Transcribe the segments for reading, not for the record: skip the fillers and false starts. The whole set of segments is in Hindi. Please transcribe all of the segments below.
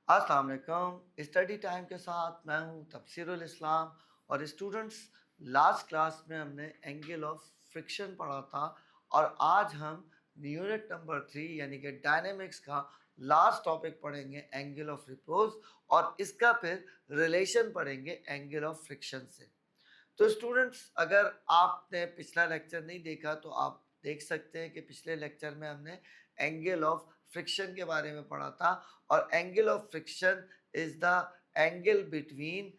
अस्सलाम वालेकुम। स्टडी टाइम के साथ मैं हूं तफसीरुल इस्लाम। और स्टूडेंट्स, लास्ट क्लास में हमने एंगल ऑफ फ्रिक्शन पढ़ा था और आज हम यूनिट नंबर 3 यानी कि डायनेमिक्स का लास्ट टॉपिक पढ़ेंगे एंगल ऑफ रिपोज, और इसका फिर रिलेशन पढ़ेंगे एंगल ऑफ फ्रिक्शन से। तो स्टूडेंट्स, अगर आपने पिछला लेक्चर नहीं देखा तो आप देख सकते हैं कि पिछले लेक्चर में हमने एंगल ऑफ फ्रिक्शन के बारे में पढ़ा था। और angle of friction is the angle between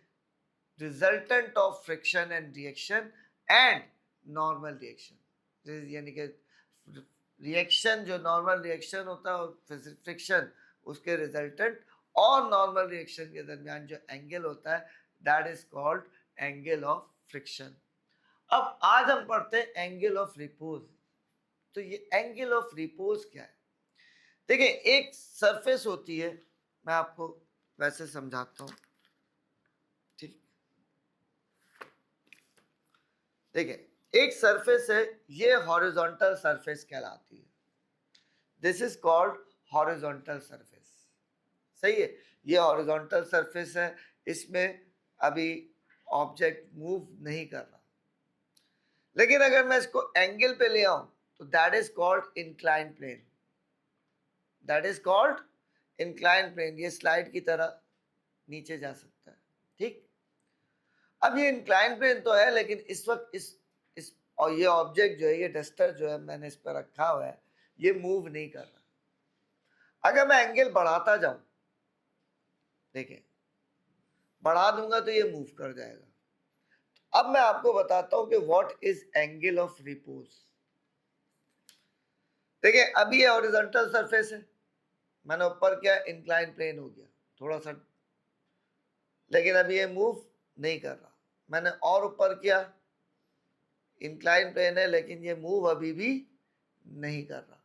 resultant of friction and reaction and normal reaction, यानी कि रिएक्शन जो नॉर्मल रिएक्शन होता है और फ्रिक्शन उसके रिजल्टेंट और नॉर्मल रिएक्शन के दरमियान जो एंगल होता है, that is called angle of friction. अब आज हम पढ़ते हैं एंगल ऑफ रिपोज। तो ये एंगल ऑफ रिपोज क्या है? देखिए, एक सरफेस होती है, मैं आपको वैसे समझाता हूं। ठीक, देखिए, एक सरफेस है, ये हॉरिजॉन्टल सरफेस कहलाती है। This is called horizontal surface. सही है, ये हॉरिजॉन्टल सरफेस है, इसमें अभी ऑब्जेक्ट मूव नहीं कर रहा। लेकिन अगर मैं इसको एंगल पे ले आऊं तो that is called incline plane. That is called incline plane. ये स्लाइड की तरह नीचे जा सकता है। ठीक, अब ये इंक्लाइन प्लेन तो है, लेकिन इस वक्त इस और ये ऑब्जेक्ट जो है, ये डस्टर जो है मैंने इस पर रखा हुआ है, ये मूव नहीं कर रहा। अगर मैं एंगल बढ़ाता जाऊं, देखिए, बढ़ा दूंगा तो ये मूव कर जाएगा। अब मैं आपको बताता हूं कि what is angle of repose. देखिए, अभी ये हॉरिजॉन्टल सरफेस है, मैंने ऊपर किया, इंक्लाइन प्लेन हो गया थोड़ा सा, लेकिन अभी ये मूव नहीं कर रहा। मैंने और ऊपर किया, इंक्लाइन प्लेन है लेकिन ये मूव अभी भी नहीं कर रहा।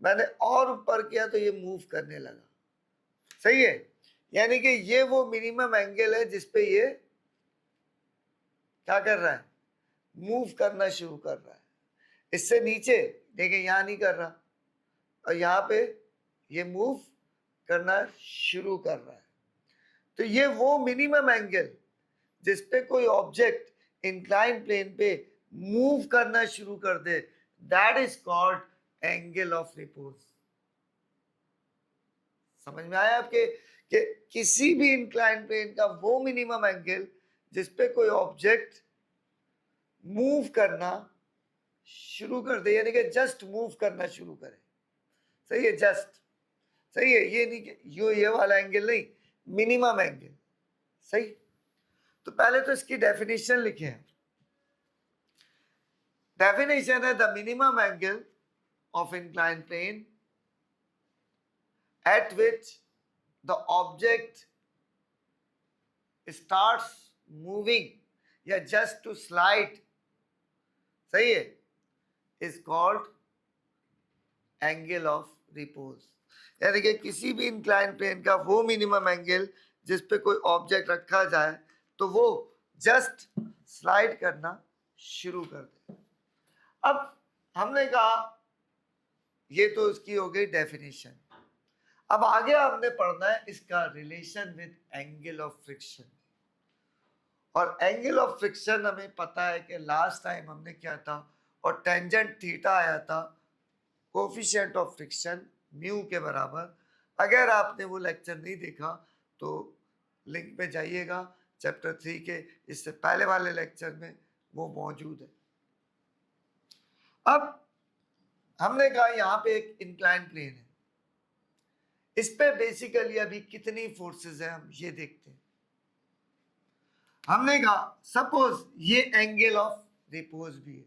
मैंने और ऊपर किया तो ये मूव करने लगा। सही है, यानी कि ये वो मिनिमम एंगल है जिसपे ये क्या कर रहा है, मूव करना शुरू कर रहा है। इससे नीचे देखिए, यहां नहीं कर रहा, और यहाँ पे ये मूव करना शुरू कर रहा है। तो ये वो मिनिमम एंगल जिसपे कोई ऑब्जेक्ट इंक्लाइन प्लेन पे मूव करना शुरू कर दे, that is called angle of repose. समझ में आया आपके कि किसी भी इंक्लाइन प्लेन का वो मिनिमम एंगल जिसपे कोई ऑब्जेक्ट मूव करना शुरू कर दे, यानी कि जस्ट मूव करना शुरू करे। सही है, जस्ट। सही है, ये नहीं कि ये वाला एंगल नहीं, मिनिमम एंगल। सही, तो पहले तो इसकी डेफिनेशन लिखे हैं। डेफिनेशन है the minimum angle of incline plane at which the object starts moving या just to slide, सही है, is called angle of repose। यानी कि किसी भी इंक्लाइन प्लेन का वो मिनिमम एंगल जिस पे कोई ऑब्जेक्ट रखा जाए तो वो जस्ट स्लाइड करना शुरू कर दे। अब हमने कहा ये तो इसकी हो गई डेफिनेशन। अब आगे हमने पढ़ना है इसका relation with angle of friction. और एंगल ऑफ फ्रिक्शन हमें पता है कि लास्ट टाइम हमने क्या था, और टेंजेंट थीटा आया था कोफिशिएंट ऑफ फ्रिक्शन म्यू के बराबर। अगर आपने वो लेक्चर नहीं देखा तो लिंक पे जाइएगा, चैप्टर 3 के इससे पहले वाले लेक्चर में वो मौजूद है। अब हमने कहा यहाँ पे एक इंक्लाइन प्लेन है, इस पे बेसिकली अभी कितनी फोर्सेस है हम ये देखते हैं। हमने कहा सपोज ये एंगल ऑफ रिपोज भी है,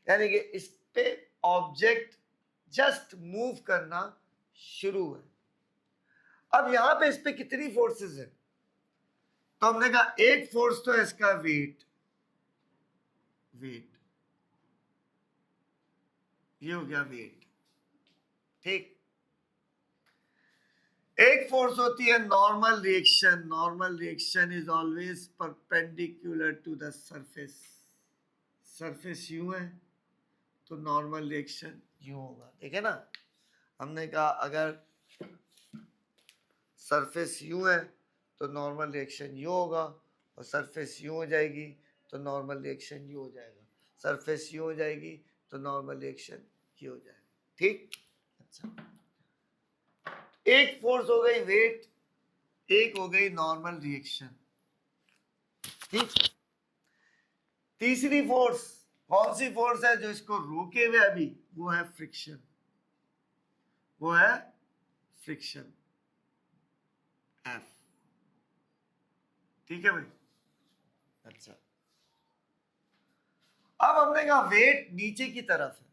यानी कि इस पे ऑब्जेक्ट जस्ट मूव करना शुरू है। अब यहां पे इस पे कितनी फोर्सेस है, तो हमने कहा एक फोर्स तो है इसका वेट। ये हो गया वेट। ठीक, एक फोर्स होती है normal reaction. Normal reaction is always perpendicular to the surface. Surface यूं है तो नॉर्मल रिएक्शन यूं होगा। ठीक है ना, हमने कहा अगर सरफेस यूं है तो नॉर्मल रिएक्शन यूं होगा, और सरफेस यूं हो जाएगी तो नॉर्मल रिएक्शन यूं हो जाएगा, सरफेस यूं हो जाएगी तो नॉर्मल रिएक्शन ये हो जाएगा। ठीक, अच्छा, एक फोर्स हो गई वेट, एक हो गई नॉर्मल रिएक्शन। ठीक, तीसरी फोर्स कौन सी फोर्स है जो इसको रोके हुए अभी, वो है फ्रिक्शन, वो है फ्रिक्शन एफ। ठीक है भाई, अच्छा, अब हमने कहा वेट नीचे की तरफ है,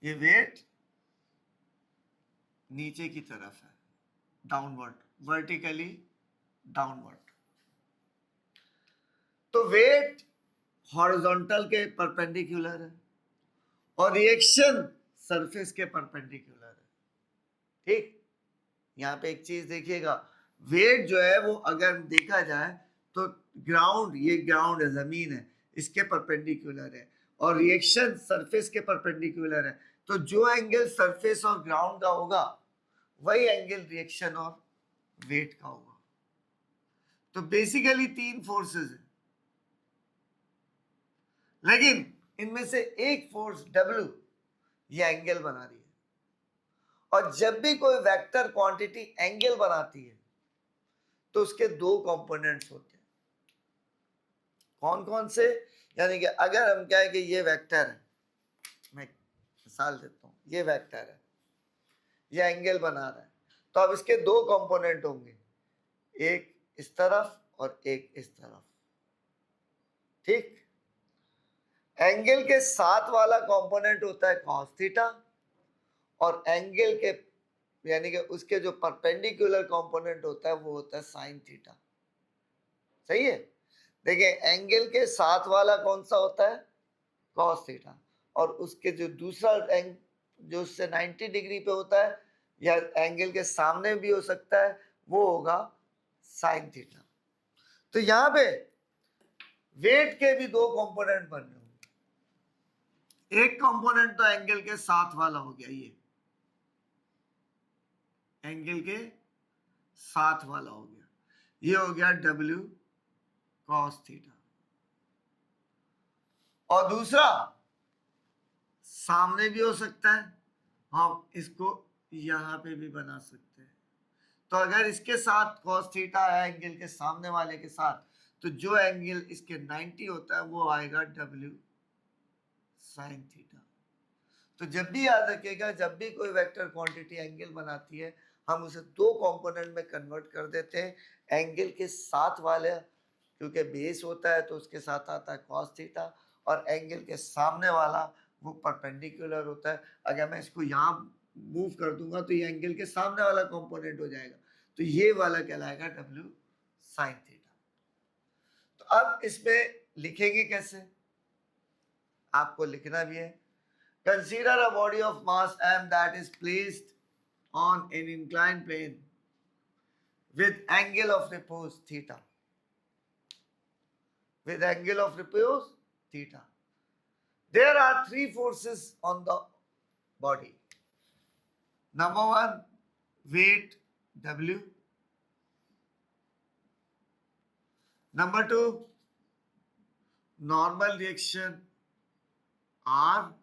ये वेट नीचे की तरफ है, डाउनवर्ड, वर्टिकली डाउनवर्ड। तो वेट हॉरिजॉन्टल के परपेंडिकुलर है और रिएक्शन सरफेस के परपेंडिकुलर है। ठीक, यहां पे एक चीज देखिएगा, वेट जो है वो अगर देखा जाए तो ग्राउंड, ये ग्राउंड है, जमीन है, इसके परपेंडिकुलर है, और रिएक्शन सरफेस के परपेंडिकुलर है। तो जो एंगल सरफेस और ग्राउंड का होगा वही एंगल रिएक्शन और वेट का होगा। तो बेसिकली तीन फोर्सेस है, लेकिन इनमें से एक फोर्स W ये एंगल बना रही है, और जब भी कोई वेक्टर क्वांटिटी एंगल बनाती है तो उसके दो कंपोनेंट्स होते हैं। कौन कौन से? यानी कि अगर हम कहें कि ये वेक्टर है, मैं मिसाल देता हूं, ये वेक्टर है, ये एंगल बना रहा है, तो अब इसके दो कंपोनेंट होंगे, एक इस तरफ और एक इस तरफ। ठीक, एंगल के साथ वाला कंपोनेंट होता है कॉस थीटा, और एंगल के यानी कि उसके जो परपेंडिकुलर कंपोनेंट होता है वो होता है साइन थीटा। सही है, देखिए एंगल के साथ वाला कौन सा होता है? कॉस थीटा, और उसके जो दूसरा एंग जो उससे 90 डिग्री पे होता है या एंगल के सामने भी हो सकता है, वो होगा साइन थीटा। तो यहां पे वेट के भी दो कंपोनेंट बन रहे होंगे, एक कंपोनेंट तो एंगल के साथ वाला हो गया, ये एंगल के साथ वाला हो गया, ये हो गया W cos थीटा, और दूसरा सामने भी हो सकता है, हम इसको यहां पे भी बना सकते हैं। तो अगर इसके साथ cos थीटा है एंगल के सामने वाले के साथ, तो जो एंगल इसके 90 होता है वो आएगा W sin थीटा। तो जब भी याद रखिएगा, जब भी कोई वेक्टर क्वांटिटी एंगल बनाती है, हम उसे दो कंपोनेंट में कन्वर्ट कर देते हैं। एंगल के साथ वाले, क्योंकि बेस होता है तो उसके साथ आता है कॉस थीटा, और एंगल के सामने वाला वो परपेंडिकुलर होता है। अगर मैं इसको यहाँ मूव कर दूंगा तो ये एंगल के सामने वाला कंपोनेंट हो जाएगा, तो ये वाला कहलाएगा W sin थीटा। तो अब इसमें लिखेंगे कैसे, आपको लिखना भी है। Consider a body of mass m that is placed on an inclined plane with angle of repose theta. With angle of repose theta. There are three forces on the body. Number one, weight W. Number two, normal reaction R.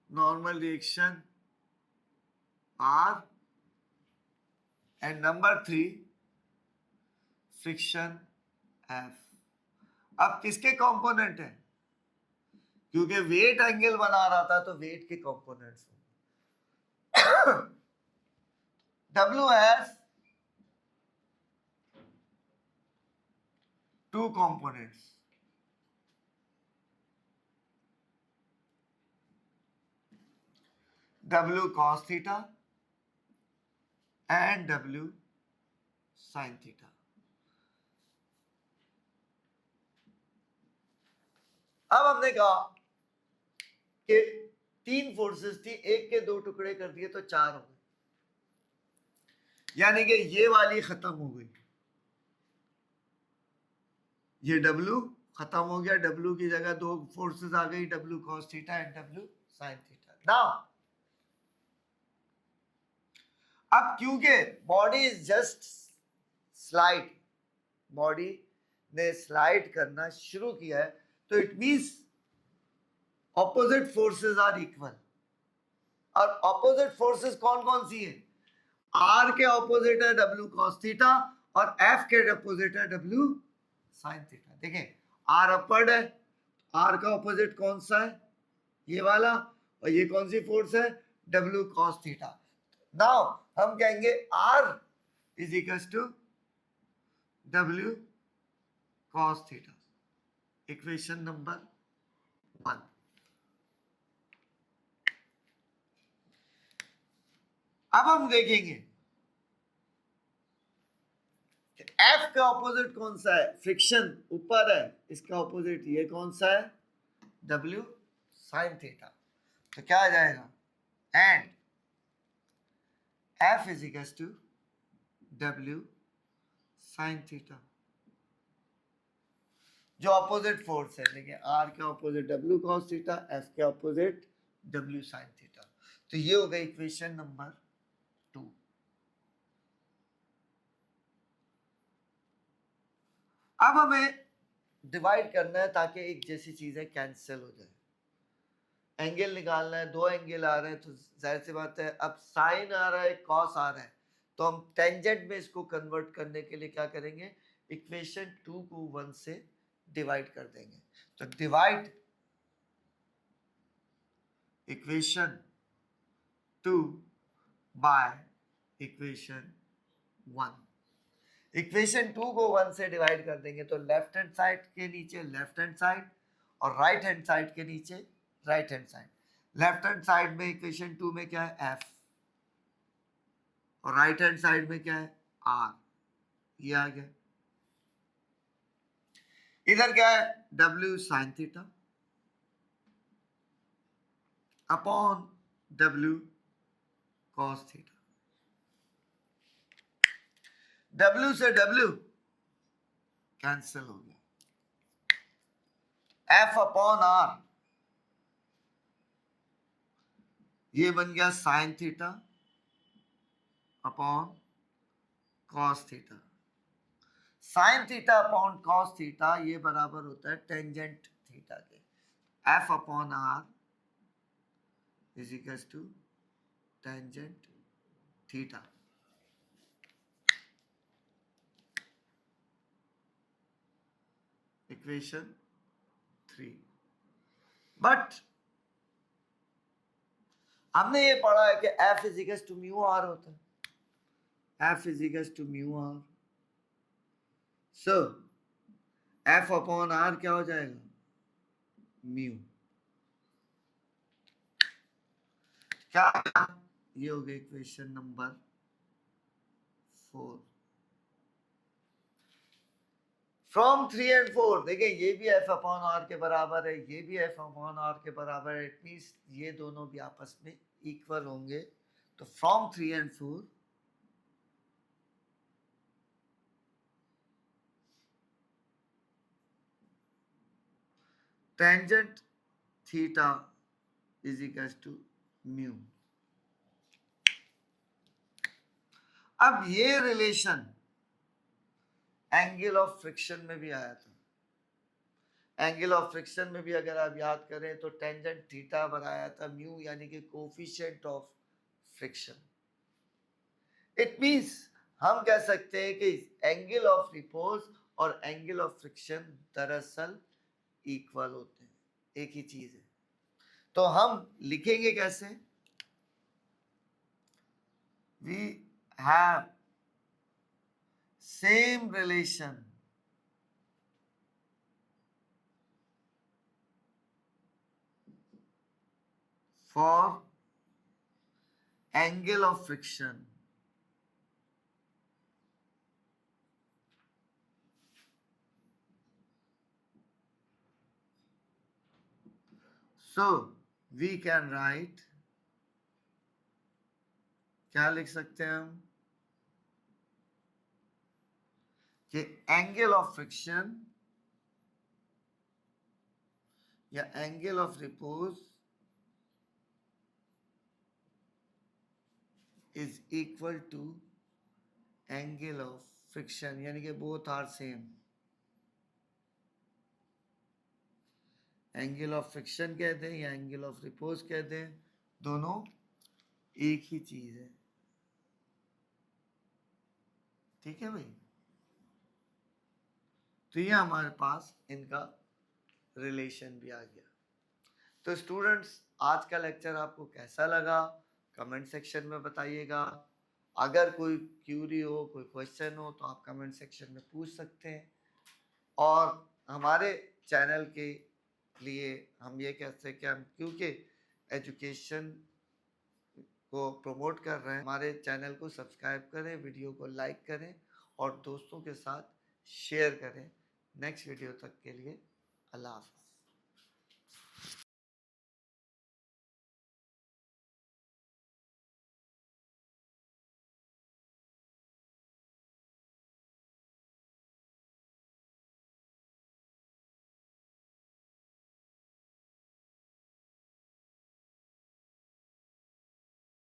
Normal reaction R. And number three, friction F. अब किसके कंपोनेंट है? क्योंकि वेट एंगल बना रहा था तो वेट के components W has two components. W cos theta and W sin theta. अब हमने कहा कि तीन फोर्सेस थी, एक के दो टुकड़े कर दिए तो चार हो गए, यानी कि ये वाली खत्म हो गई, ये W खत्म हो गया, W की जगह दो फोर्सेस आ गई, W cos theta and W sine theta. Now अब क्योंकि body is just slide, body ने स्लाइड करना शुरू किया है, तो it means opposite forces are equal. और ऑपोजिट फोर्सेस कौन कौन सी है? आर के ऑपोजिट है डब्ल्यू कॉस थीटा और एफ के ऑपोजिट है डब्ल्यू साइन थीटा। देखें आर अपवर्ड है, आर का ऑपोजिट कौन सा है? ये वाला। और ये कौन सी फोर्स है? W cos theta. नाउ हम कहेंगे R is equal to W cos theta, equation number 1। अब हम देखेंगे एफ का ऑपोजिट कौन सा है? फ्रिक्शन ऊपर है, इसका ऑपोजिट ये कौन सा है? W sine theta. तो क्या आ जाएगा? And F is equal to W sine theta. जो ऑपोजिट फोर्स है, देखिए आर के opposite W cos theta, F के ऑपोजिट डब्ल्यू साइन थीटा। तो ये हो गई इक्वेशन नंबर 2। अब हमें डिवाइड करना है ताकि एक जैसी चीजें कैंसिल हो जाए। एंगल निकालना है, दो एंगल आ रहे हैं तो जाहिर सी बात है अब साइन आ रहा है, कॉस आ रहा है, तो हम टेंजेंट में इसको कन्वर्ट करने के लिए क्या करेंगे? इक्वेशन 2 को 1 से डिवाइड कर देंगे। तो divide equation 2 by equation 1। Equation 2 को 1 से डिवाइड कर देंगे तो लेफ्ट हैंड साइड के नीचे लेफ्ट हैंड साइड और राइट हैंड साइड के नीचे right hand side. Left hand side में इक्वेशन 2 में क्या है? एफ। और राइट हैंड साइड में क्या है? आर। ये आ गया। इधर क्या है? W sine theta upon W cos theta. W से डब्ल्यू कैंसिल हो गया। एफ अपॉन आर ये बन गया sine theta upon cos theta. Sine theta upon cos theta ये बराबर होता है टेंजेंट थीटा के। F upon R is equal to tangent theta. Equation 3। But हमने ये पढ़ा है कि F is equal to mu R होता है। F is equal to mu are. So F upon are क्या हो जाएगा? म्यू। क्या? ये हो गया इक्वेशन नंबर 4। फ्रॉम 3 एंड 4 देखिए ये भी एफ अपॉन आर के बराबर है, ये भी एफ अपॉन आर के बराबर है। इट मींस ये दोनों भी आपस में इक्वल होंगे। तो from 3 and 4 tangent theta is equal to mu. अब ये रिलेशन एंगल ऑफ फ्रिक्शन में भी आया था। एंगल ऑफ फ्रिक्शन में भी अगर आप याद करें तो टेंजेंट थीटा बनाया था म्यू, यानी कि coefficient of friction. It means हम कह सकते हैं कि एंगल ऑफ रिपोज और एंगल ऑफ फ्रिक्शन दरअसल इक्वल होते हैं, एक ही चीज है। तो हम लिखेंगे कैसे? We have same relation for angle of friction so we can write, क्या लिख सकते हैं हम कि एंगल ऑफ फ्रिक्शन या angle of repose is equal to angle of friction, यानी कि both are same. Angle of friction कहते हैं या एंगल ऑफ रिपोज कहते हैं, दोनों एक ही चीज है। ठीक है भाई, तो ये हमारे पास इनका रिलेशन भी आ गया। तो स्टूडेंट्स, आज का लेक्चर आपको कैसा लगा कमेंट सेक्शन में बताइएगा। अगर कोई क्यूरी हो, कोई क्वेश्चन हो, तो आप कमेंट सेक्शन में पूछ सकते हैं। और हमारे चैनल के लिए हम ये कहते हैं कि हम क्योंकि एजुकेशन को प्रमोट कर रहे हैं, हमारे चैनल को सब्सक्राइब करें, वीडियो को लाइक करें और दोस्तों के साथ शेयर करें। नेक्स्ट वीडियो तक के लिए अल्लाह हाफ़िज़।